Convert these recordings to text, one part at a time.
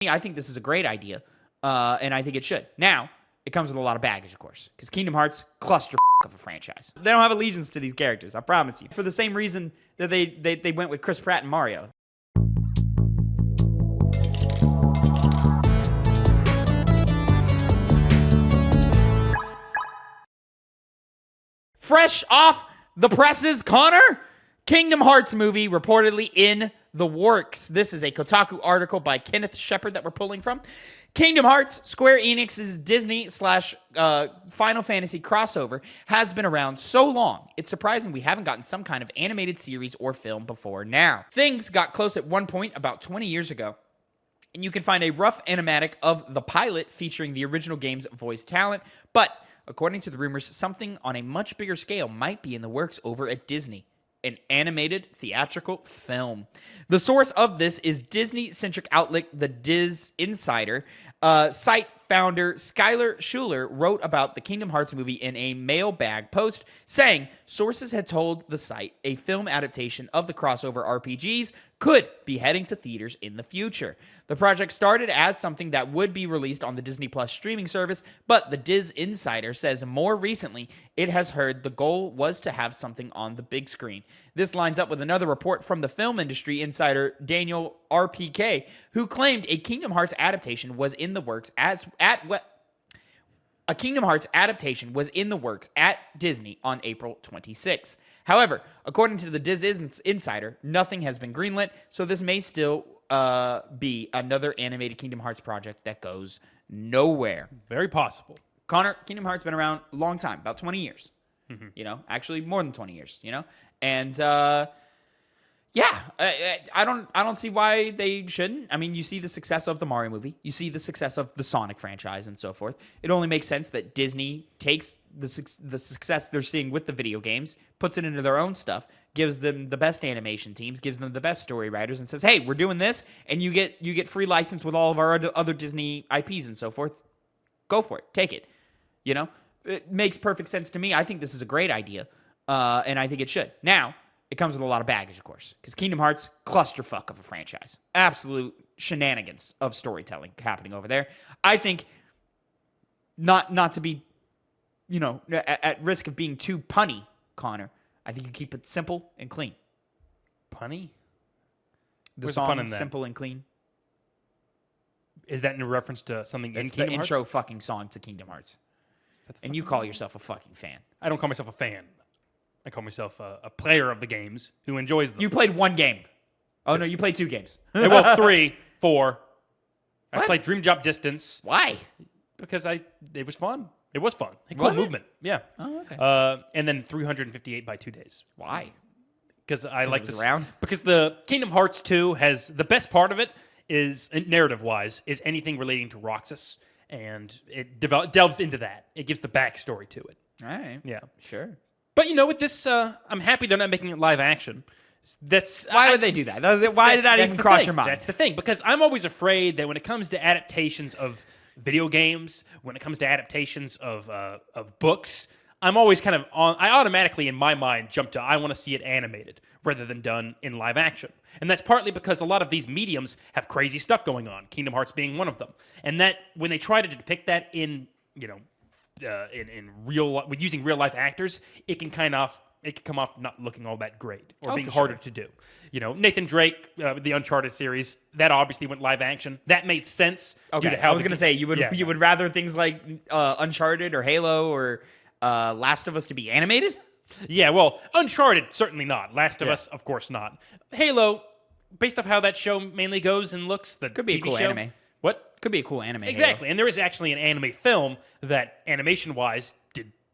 I think this is a great idea, and I think it should. Now, it comes with a lot of baggage, of course, because Kingdom Hearts cluster of a franchise. They don't have allegiance to these characters, I promise you. For the same reason that they went with Chris Pratt and Mario. Fresh off the presses, Connor, Kingdom Hearts movie reportedly in the works. This is a Kotaku article by Kenneth Shepard that we're pulling from. Kingdom Hearts, Square Enix's Disney / Final Fantasy crossover, has been around so long, it's surprising we haven't gotten some kind of animated series or film before now. Things got close at one point about 20 years ago, and you can find a rough animatic of the pilot featuring the original game's voice talent, but according to the rumors, something on a much bigger scale might be in the works over at Disney. An animated theatrical film. The source of this is Disney-centric outlet The Diz Insider. Site founder Skylar Schuler wrote about the Kingdom Hearts movie in a mailbag post, saying sources had told the site a film adaptation of the crossover RPGs could be heading to theaters in the future. The project started as something that would be released on the Disney Plus streaming service, but the Diz Insider says more recently it has heard the goal was to have something on the big screen. This lines up with another report from the film industry insider Daniel RPK, who claimed a Kingdom Hearts adaptation was in the works at Disney on April 26th. However, according to the Diz Insider, nothing has been greenlit, so this may still be another animated Kingdom Hearts project that goes nowhere. Very possible. Connor, Kingdom Hearts been around a long time, about 20 years. Mm-hmm. You know, actually more than 20 years, you know? And I don't see why they shouldn't. I mean, you see the success of the Mario movie. You see the success of the Sonic franchise and so forth. It only makes sense that Disney takes the success they're seeing with the video games, puts it into their own stuff, gives them the best animation teams, gives them the best story writers, and says, hey, we're doing this, and you get free license with all of our other Disney IPs and so forth. Go for it. Take it. You know? It makes perfect sense to me. I think this is a great idea, and I think it should. Now, it comes with a lot of baggage, of course, because Kingdom Hearts, clusterfuck of a franchise. Absolute shenanigans of storytelling happening over there. I think, not to be, you know, at risk of being too punny, Connor, I think you keep it simple and clean. Punny? The song simple and clean. Is that in reference to something in Kingdom Hearts? It's the intro fucking song to Kingdom Hearts. And you call yourself a fucking fan. I don't call myself a fan. I call myself a player of the games who enjoys them. You played one game. Oh, no, you played 2 games. Well, 3, 4. What? I played Dream Drop Distance. Why? Because it was fun. It was fun. Cool movement. Yeah. Oh, okay. And then 358 by 2 days. Why? Because I like this. Around? Because the Kingdom Hearts 2 has the best part of it is narrative-wise is anything relating to Roxas, and it delves into that. It gives the backstory to it. All right. Yeah. Sure. But you know, with this, I'm happy they're not making it live action. Why would they do that? Why did that even cross your mind? That's the thing, because I'm always afraid that when it comes to adaptations of video games, when it comes to adaptations of books, I'm always kind of I automatically in my mind jump to I want to see it animated rather than done in live action, and that's partly because a lot of these mediums have crazy stuff going on. Kingdom Hearts being one of them, and that when they try to depict that in in real with using real life actors, it can come off not looking all that great or being harder to do. You know, Nathan Drake, the Uncharted series, that obviously went live action. That made sense. Okay, due to how I was going to say you would rather things like Uncharted or Halo or Last of Us to be animated. Yeah, well, Uncharted certainly not. Last of Us, of course not. Halo, based off how that show mainly goes and looks, the could be TV a cool show, anime. What? Could be a cool anime. Exactly, Halo. and there is actually an anime film that animation-wise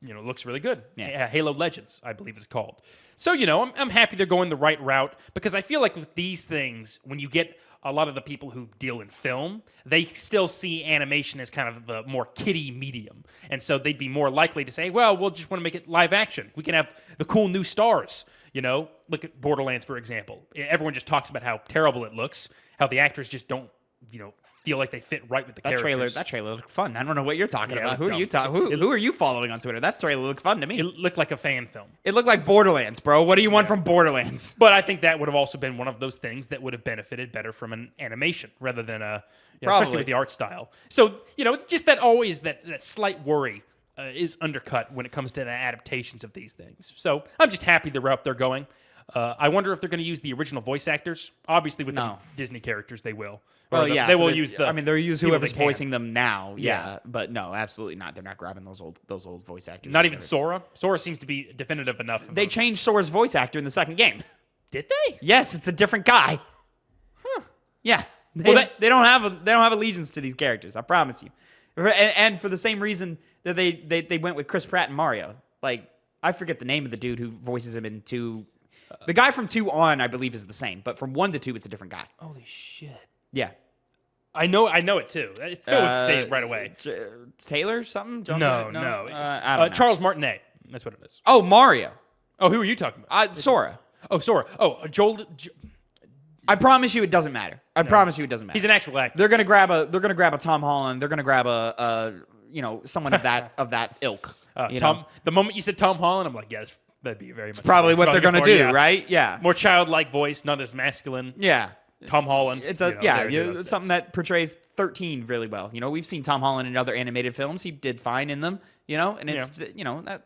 looks really good. Yeah. Halo Legends, I believe it's called. So, I'm happy they're going the right route because I feel like with these things, when you get a lot of the people who deal in film, they still see animation as kind of the more kiddie medium. And so they'd be more likely to say, well, we'll just want to make it live action. We can have the cool new stars. Look at Borderlands, for example. Everyone just talks about how terrible it looks, how the actors just don't, feel like they fit right with the characters. That trailer looked fun. I don't know what you're talking about. Who dumb. are you talking? Who are you following on Twitter? That trailer looked fun to me. It looked like a fan film. It looked like Borderlands, bro. What do you want from Borderlands? But I think that would have also been one of those things that would have benefited better from an animation rather than especially with the art style. So, just that slight worry is undercut when it comes to the adaptations of these things. So I'm just happy the route they're going. I wonder if they're going to use the original voice actors. Obviously, with the Disney characters, they will. They will use they'll use whoever's voicing them now. Yeah, but no, absolutely not. They're not grabbing those old voice actors. Not even Sora. Sora seems to be definitive enough. They changed Sora's voice actor in the second game. Did they? Yes, it's a different guy. Huh? Yeah. They don't have allegiance to these characters. I promise you. And for the same reason that they went with Chris Pratt and Mario. Like, I forget the name of the dude who voices him in 2. The guy from 2 on, I believe, is the same, but from 1 to 2, it's a different guy. Holy shit! Yeah, I know it too. Phil would say it right away. Taylor something? No. I don't know. Charles Martinet. That's what it is. Oh, Mario. Oh, who are you talking about? Sora. Oh, Sora. Oh, Joel. I promise you, it doesn't matter. I promise you, it doesn't matter. He's an actual actor. They're gonna grab a Tom Holland. They're gonna grab a someone of that ilk. The moment you said Tom Holland, I'm like, yeah, that'd be very much. Probably what they're gonna do, right? Yeah. More childlike voice, not as masculine. Yeah. Tom Holland. It's something that portrays 13 really well. We've seen Tom Holland in other animated films. He did fine in them. And it's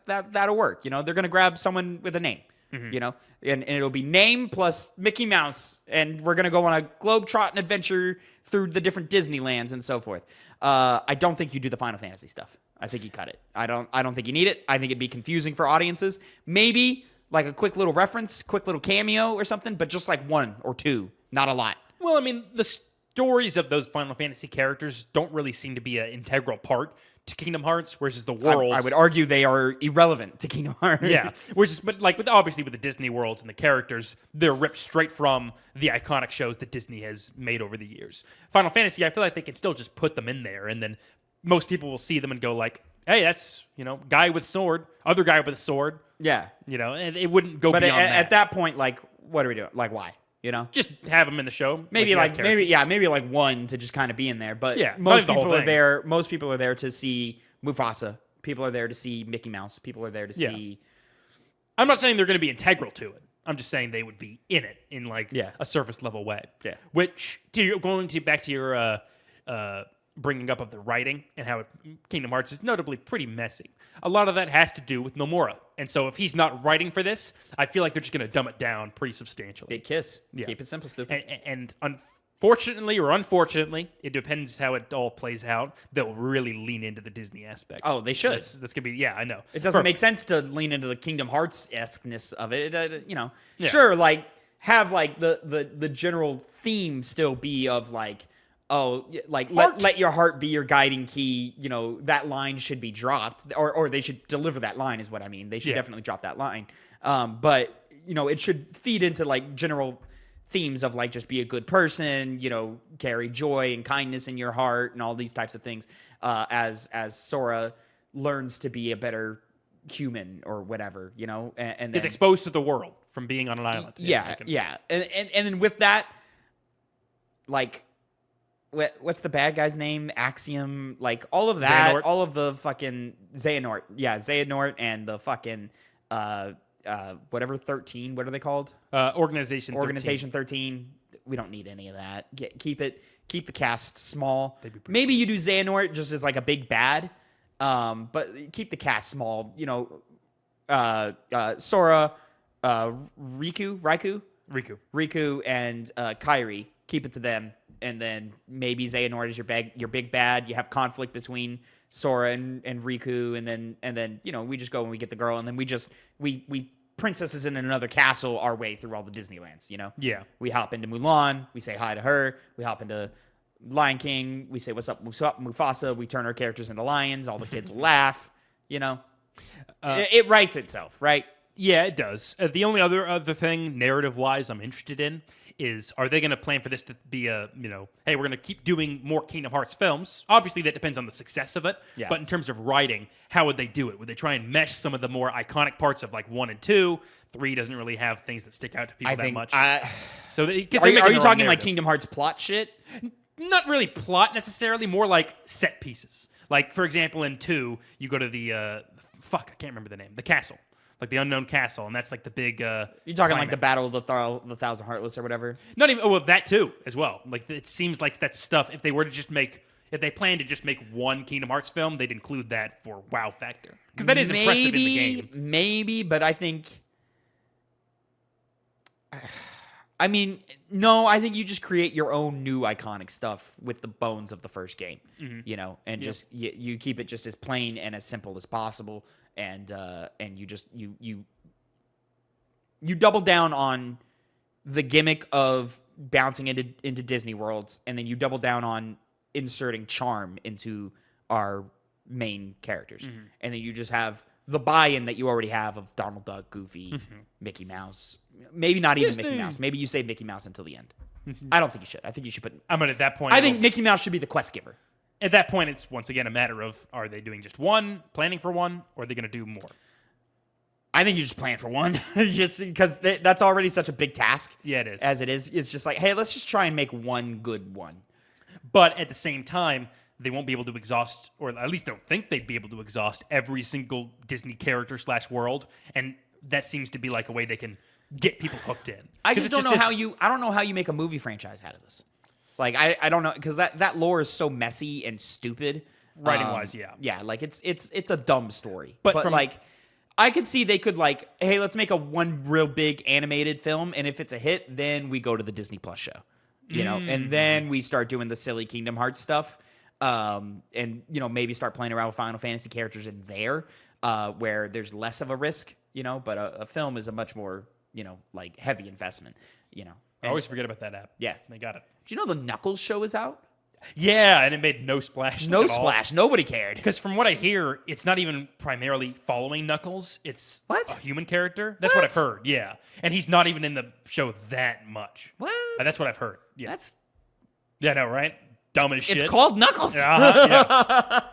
that'll work. They're gonna grab someone with a name. And it'll be name plus Mickey Mouse, and we're gonna go on a globe-trotting adventure through the different Disneylands and so forth. I don't think you do the Final Fantasy stuff. I think you cut it. I don't think you need it. I think it'd be confusing for audiences. Maybe like a quick little reference, quick little cameo or something, but just like 1 or 2, not a lot. Well, I mean, the stories of those Final Fantasy characters don't really seem to be an integral part to Kingdom Hearts, whereas the worlds... I would argue they are irrelevant to Kingdom Hearts. Yeah, obviously with the Disney worlds and the characters, they're ripped straight from the iconic shows that Disney has made over the years. Final Fantasy, I feel like they can still just put them in there, and then most people will see them and go like, hey, that's, guy with sword, other guy with a sword. Yeah. And it wouldn't go beyond that. At that point, like, what are we doing? Like, why? Just have them in the show. Maybe like 1 to just kind of be in there. But yeah, most people are there. Most people are there to see Mufasa. People are there to see Mickey Mouse. People are there to see. I'm not saying they're going to be integral to it. I'm just saying they would be in it in a surface level way. Yeah. Which back to your bringing up of the writing and how Kingdom Hearts is notably pretty messy. A lot of that has to do with Nomura. And so if he's not writing for this, I feel like they're just going to dumb it down pretty substantially. Big kiss. Yeah. Keep it simple, stupid. And unfortunately or unfortunately, it depends how it all plays out, they'll really lean into the Disney aspect. Oh, they should. That's going to be, I know. It doesn't make sense to lean into the Kingdom Hearts-esqueness of it. Sure, like, have, like, the general theme still be of, like, let your heart be your guiding key. That line should be dropped, or they should deliver that line is what I mean. They should definitely drop that line. But it should feed into like general themes of like just be a good person, carry joy and kindness in your heart and all these types of things. As Sora learns to be a better human or whatever, and then, it's exposed to the world from being on an island. Yeah. And then with that, like. What's the bad guy's name? Axiom, like all of that, Xehanort. All of the fucking Xehanort. Yeah, Xehanort and the fucking whatever 13. What are they called? Organization 13. We don't need any of that. Keep the cast small. Maybe you do Xehanort just as like a big bad, but keep the cast small. Sora, Riku, and Kairi. Keep it to them. And then maybe Xehanort is your big bad. You have conflict between Sora and Riku, and then we just go and we get the girl, and then we princesses in another castle our way through all the Disneylands. Yeah. We hop into Mulan, we say hi to her. We hop into Lion King, we say what's up Mufasa. We turn our characters into lions. All the kids will laugh. It writes itself, right? Yeah, it does. The only other thing narrative wise I'm interested in is, are they going to plan for this to be hey, we're going to keep doing more Kingdom Hearts films? Obviously, that depends on the success of it. Yeah. But in terms of writing, how would they do it? Would they try and mesh some of the more iconic parts of like 1 and 2? 3 doesn't really have things that stick out to people that much. So are you talking like Kingdom Hearts plot shit? not really plot necessarily, more like set pieces. Like, for example, in 2, you go to the I can't remember the name, the castle, like the unknown castle, and that's like the big. You're talking like the Battle of the Thousand Heartless or whatever. Not even. Oh, well, that too as well. Like, it seems like that stuff. If they planned to just make one Kingdom Hearts film, they'd include that for wow factor, because that is impressive in the game. Maybe, but I think. I mean, no, I think you just create your own new iconic stuff with the bones of the first game, you know, and just you keep it just as plain and as simple as possible, and you just you double down on the gimmick of bouncing into Disney worlds, and then you double down on inserting charm into our main characters, and then you just have the buy-in that you already have of Donald Duck, Goofy, Mickey Mouse. Maybe not even Mickey Mouse. Maybe you save Mickey Mouse until the end. I don't think you should. I think you should put. At that point, I think Mickey Mouse should be the quest giver. At that point, it's once again a matter of, are they doing just one, planning for one, or are they going to do more? I think you just plan for one, just because that's already such a big task. Yeah, it is. As it is, it's just like, hey, let's just try and make one good one. But at the same time, they won't be able to exhaust, or at least don't think they'd be able to exhaust every single Disney character / world, and that seems to be like a way they can get people hooked in. I just don't know how you make a movie franchise out of this. Like I don't know, because that lore is so messy and stupid. Writing wise, yeah, like it's a dumb story. But like, I could see they could like, hey, let's make one real big animated film, and if it's a hit, then we go to the Disney Plus show, you know, and then we start doing the silly Kingdom Hearts stuff, and you know, maybe start playing around with Final Fantasy characters in there, where there's less of a risk, you know. But a film is a much more, you know, like heavy investment, you know. I always forget about that app. Yeah, they got it. Do you know the Knuckles show is out? Yeah, and it made no splash. No splash. Nobody cared. Because from what I hear, it's not even primarily following Knuckles. It's a human character. That's what I've heard. Yeah, and he's not even in the show that much. What? That's what I've heard. Yeah, that's. Yeah, no, right? Dumb as shit. It's called Knuckles. Yeah.